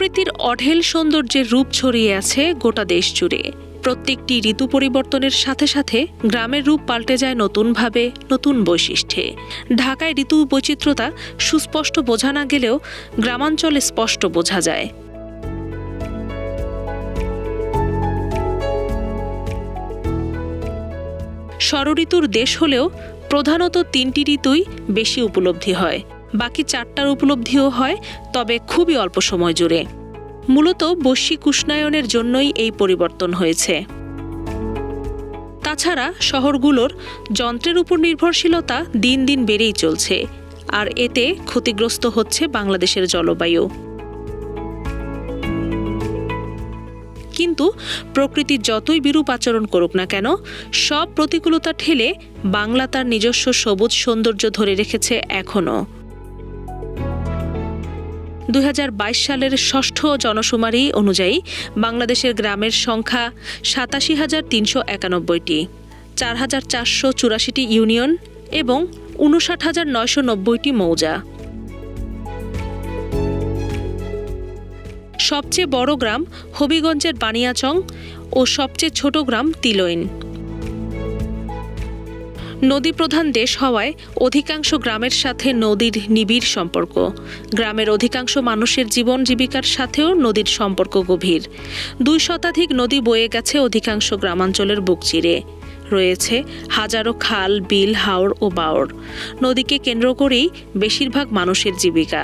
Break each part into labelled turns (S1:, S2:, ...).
S1: প্রকৃতির অঢেল সৌন্দর্যের রূপ ছড়িয়ে আছে গোটা দেশ জুড়ে। প্রত্যেকটি ঋতু পরিবর্তনের সাথে সাথে গ্রামের রূপ পাল্টে যায় নতুনভাবে, নতুন বৈশিষ্ট্যে। ঢাকায় ঋতু বৈচিত্র্যতা সুস্পষ্ট বোঝা না গেলেও গ্রামাঞ্চলে স্পষ্ট বোঝা যায়। ষড়ঋতুর দেশ হলেও প্রধানত ৩টি ঋতুই বেশি উপলব্ধি হয়। বাকি ৪টার উপলব্ধিও হয়, তবে খুবই অল্প সময় জুড়ে। মূলত বৈশ্বিক উষ্ণায়নের জন্যই এই পরিবর্তন হয়েছে। তাছাড়া শহরগুলোর যন্ত্রের উপর নির্ভরশীলতা দিন দিন বেড়েই চলছে, আর এতে ক্ষতিগ্রস্ত হচ্ছে বাংলাদেশের জলবায়ু। কিন্তু প্রকৃতি যতই বিরূপ আচরণ করুক না কেন, সব প্রতিকূলতা ঠেলে বাংলা তার নিজস্ব সবুজ সৌন্দর্য ধরে রেখেছে এখনো। ২০২২ সালের ষষ্ঠ জনশুমারি অনুযায়ী বাংলাদেশের গ্রামের সংখ্যা ৮৭,৩৯১টি, ৪,৪৮৪টি ইউনিয়ন এবং ৫৯,৯৯০টি মৌজা। সবচেয়ে বড় গ্রাম হবিগঞ্জের বানিয়াচং ও সবচেয়ে ছোট গ্রাম তিলইন। নদী প্রধান দেশ হওয়ায় অধিকাংশ গ্রামের সাথে নদীর নিবিড় সম্পর্ক। গ্রামের অধিকাংশ মানুষের জীবন জীবিকার সাথেও নদীর সম্পর্ক গভীর। ২ শতাধিক নদী বয়ে গেছে অধিকাংশ গ্রামাঞ্চলের বুক চিরে। রয়েছে হাজারো খাল, বিল, হাওর ও বাওর। নদীকে কেন্দ্র করেই বেশিরভাগ মানুষের জীবিকা।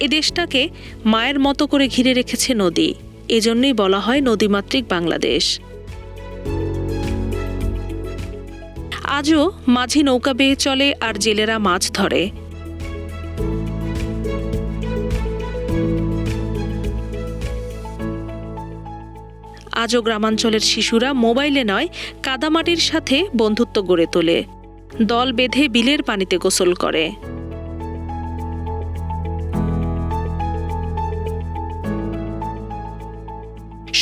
S1: এ দেশটাকে মায়ের মতো করে ঘিরে রেখেছে নদী। এজন্যই বলা হয় নদীমাতৃক বাংলাদেশ। আজও মাঝি নৌকা বেয়ে চলে আর জেলেরা মাছ ধরে। আজও গ্রামাঞ্চলের শিশুরা মোবাইলে নয়, কাদামাটির সাথে বন্ধুত্ব গড়ে তোলে। দল বেঁধে বিলের পানিতে গোসল করে।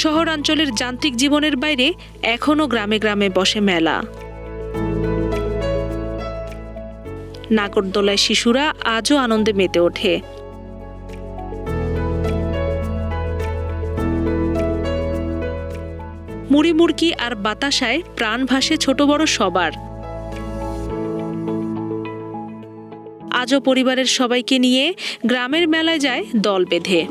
S1: শহরাঞ্চলের যান্ত্রিক জীবনের বাইরে এখনো গ্রামে গ্রামে বসে মেলা। নাগরদোলায় শিশুরা আজও আনন্দে মেতে ওঠে। মুড়ি মুড়কি আর বাতাসায় প্রাণ ভাসে ছোট বড় সবার। আজও পরিবারের সবাইকে নিয়ে গ্রামের মেলায় যায় দল বেঁধে।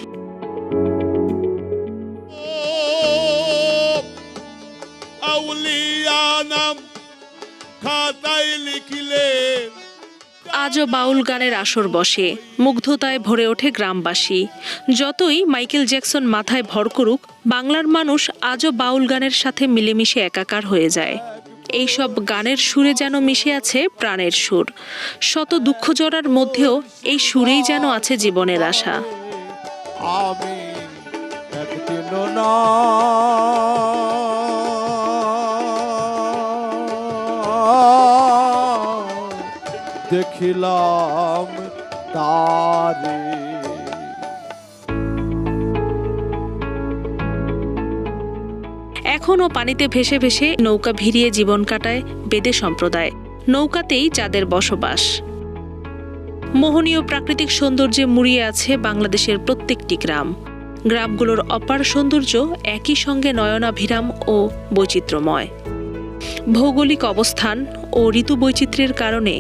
S1: আজও বাউল গানের আসর বসে, মুগ্ধতায় ভরে ওঠে গ্রামবাসী। যতই মাইকেল জ্যাকসন মাথায় ভর করুক, বাংলার মানুষ আজও বাউল গানের সাথে মিলেমিশে একাকার হয়ে যায়। এইসব গানের সুরে যেন মিশে আছে প্রাণের সুর। শত দুঃখ জড়ার মধ্যেও এই সুরেই যেন আছে জীবনের আশা।
S2: দেখিলাম তারে।
S1: এখনও পানিতে ভেসে ভেসে নৌকা ভিড়িয়ে জীবন কাটায় বেদে সম্প্রদায়। নৌকাতেই যাদের বসবাস। মোহনীয় প্রাকৃতিক সৌন্দর্যে মুড়িয়ে আছে বাংলাদেশের প্রত্যেকটি গ্রাম। গ্রামগুলোর অপার সৌন্দর্য একই সঙ্গে নয়নাভিরাম ও বৈচিত্র্যময়। ভৌগোলিক অবস্থান ও ঋতু বৈচিত্র্যের কারণে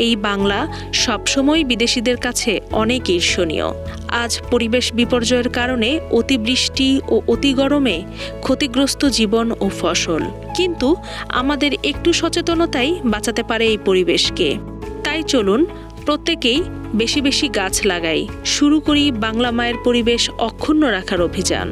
S1: এই বাংলা সবসময় বিদেশিদের কাছে অনেক ঈর্ষণীয়। আজ পরিবেশ বিপর্যয়ের কারণে অতিবৃষ্টি ও অতি গরমে ক্ষতিগ্রস্ত জীবন ও ফসল। কিন্তু আমাদের একটু সচেতনতাই বাঁচাতে পারে এই পরিবেশকে। তাই চলুন প্রত্যেকেই বেশি বেশি গাছ লাগাই। শুরু করি বাংলা মায়ের পরিবেশ অক্ষুণ্ণ রাখার অভিযান।